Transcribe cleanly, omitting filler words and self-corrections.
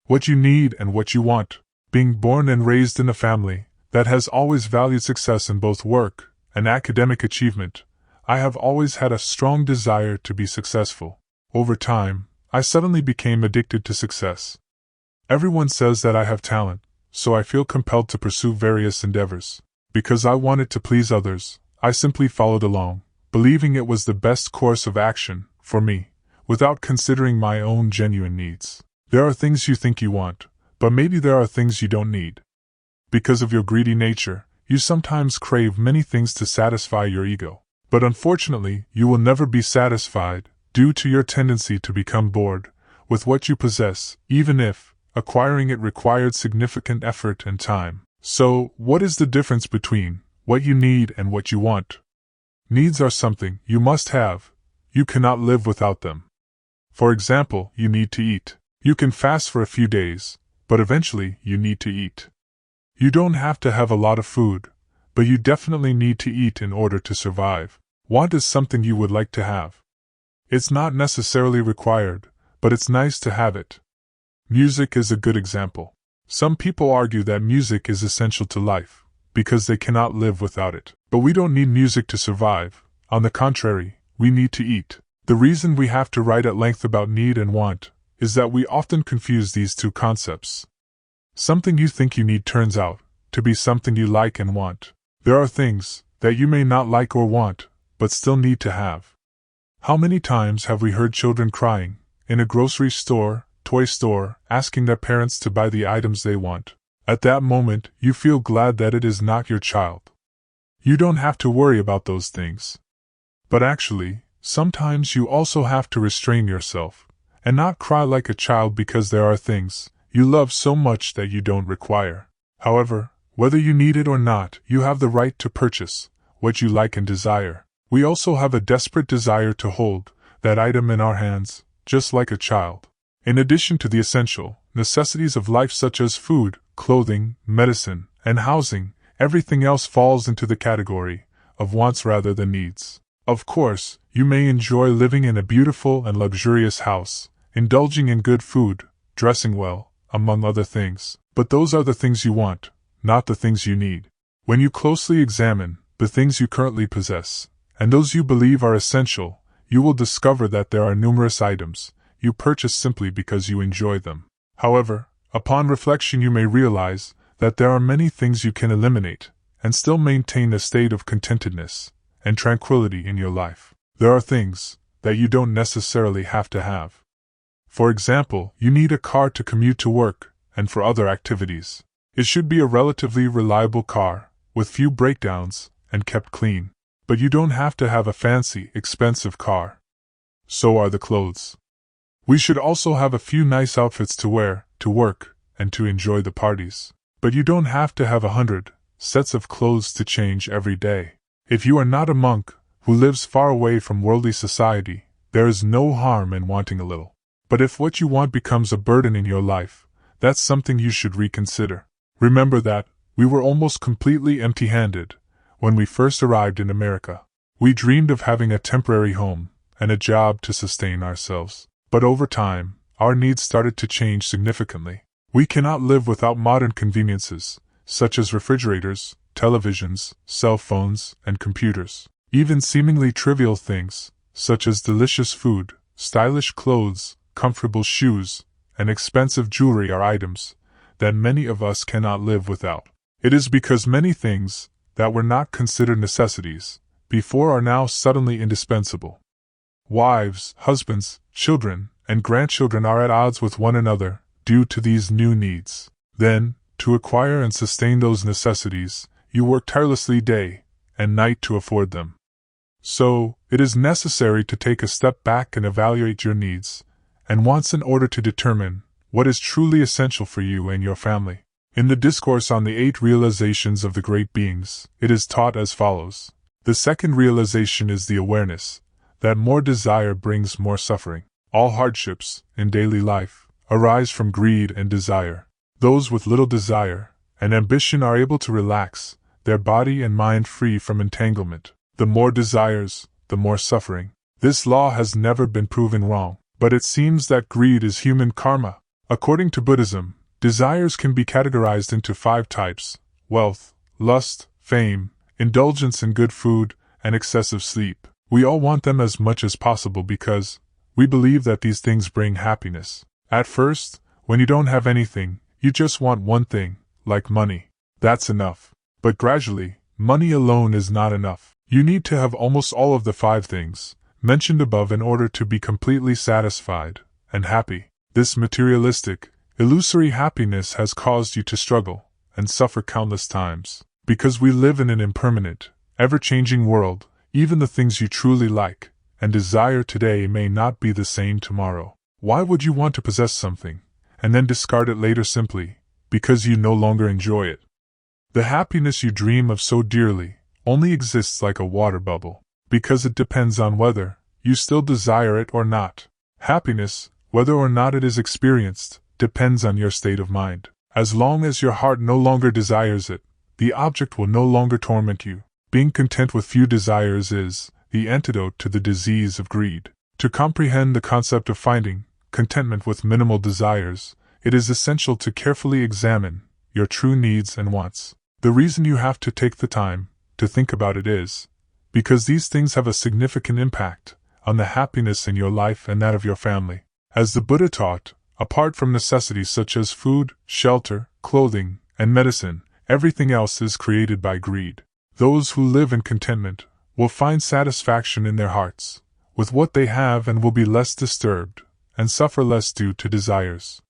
what you need and what you want. Being born and raised in a family that has always valued success in both work and academic achievement, I have always had a strong desire to be successful. Over time, I suddenly became addicted to success. Everyone says that I have talent, so I feel compelled to pursue various endeavors. Because I wanted to please others, I simply followed along, believing it was the best course of action for me, without considering my own genuine needs. There are things you think you want, but maybe there are things you don't need. Because of your greedy nature, you sometimes crave many things to satisfy your ego. But unfortunately, you will never be satisfied, due to your tendency to become bored with what you possess, even if acquiring it required significant effort and time. So, what is the difference between what you need and what you want? Needs are something you must have. You cannot live without them. For example, you need to eat. You can fast for a few days, but eventually you need to eat. You don't have to have a lot of food, but you definitely need to eat in order to survive. Want is something you would like to have. It's not necessarily required, but it's nice to have it. Music is a good example. Some people argue that music is essential to life, because they cannot live without it. But we don't need music to survive. On the contrary, we need to eat. The reason we have to write at length about need and want is that we often confuse these two concepts. Something you think you need turns out to be something you like and want. There are things that you may not like or want, but still need to have. How many times have we heard children crying in a grocery store, toy store, asking their parents to buy the items they want? At that moment, you feel glad that it is not your child. You don't have to worry about those things. But actually, sometimes you also have to restrain yourself and not cry like a child because there are things you love so much that you don't require. However, whether you need it or not, you have the right to purchase what you like and desire. We also have a desperate desire to hold that item in our hands, just like a child. In addition to the essential necessities of life such as food, clothing, medicine, and housing, everything else falls into the category of wants rather than needs. Of course, you may enjoy living in a beautiful and luxurious house, indulging in good food, dressing well, among other things, but those are the things you want, not the things you need. When you closely examine the things you currently possess, and those you believe are essential, you will discover that there are numerous items you purchase simply because you enjoy them. However, upon reflection you may realize that there are many things you can eliminate and still maintain a state of contentedness and tranquility in your life. There are things that you don't necessarily have to have. For example, you need a car to commute to work and for other activities. It should be a relatively reliable car, with few breakdowns, and kept clean. But you don't have to have a fancy, expensive car. So are the clothes. We should also have a few nice outfits to wear, to work, and to enjoy the parties. But you don't have to have 100 sets of clothes to change every day. If you are not a monk who lives far away from worldly society, there is no harm in wanting a little. But if what you want becomes a burden in your life, that's something you should reconsider. Remember that we were almost completely empty-handed when we first arrived in America. We dreamed of having a temporary home and a job to sustain ourselves. But over time, our needs started to change significantly. We cannot live without modern conveniences, such as refrigerators, televisions, cell phones, and computers. Even seemingly trivial things, such as delicious food, stylish clothes, comfortable shoes, and expensive jewelry are items that many of us cannot live without. It is because many things that were not considered necessities before are now suddenly indispensable. Wives, husbands, children, and grandchildren are at odds with one another due to these new needs. Then, to acquire and sustain those necessities, you work tirelessly day and night to afford them. So, it is necessary to take a step back and evaluate your needs and wants in order to determine what is truly essential for you and your family. In the discourse on the 8 realizations of the great beings, it is taught as follows. The second realization is the awareness that more desire brings more suffering. All hardships in daily life arise from greed and desire. Those with little desire and ambition are able to relax their body and mind free from entanglement. The more desires, the more suffering. This law has never been proven wrong, but it seems that greed is human karma, According to Buddhism, desires can be categorized into 5 types: wealth, lust, fame, indulgence in good food, and excessive sleep. We all want them as much as possible because we believe that these things bring happiness. At first, when you don't have anything, you just want one thing, like money. That's enough. But gradually, money alone is not enough. You need to have almost all of the 5 things mentioned above in order to be completely satisfied and happy. This materialistic, illusory happiness has caused you to struggle and suffer countless times. Because we live in an impermanent, ever-changing world, even the things you truly like and desire today may not be the same tomorrow. Why would you want to possess something and then discard it later simply because you no longer enjoy it? The happiness you dream of so dearly only exists like a water bubble, because it depends on whether you still desire it or not. Happiness, whether or not it is experienced, depends on your state of mind. As long as your heart no longer desires it, the object will no longer torment you. Being content with few desires is the antidote to the disease of greed. To comprehend the concept of finding contentment with minimal desires, it is essential to carefully examine your true needs and wants. The reason you have to take the time to think about it is because these things have a significant impact on the happiness in your life and that of your family. As the Buddha taught, apart from necessities such as food, shelter, clothing, and medicine, everything else is created by greed. Those who live in contentment will find satisfaction in their hearts with what they have and will be less disturbed and suffer less due to desires.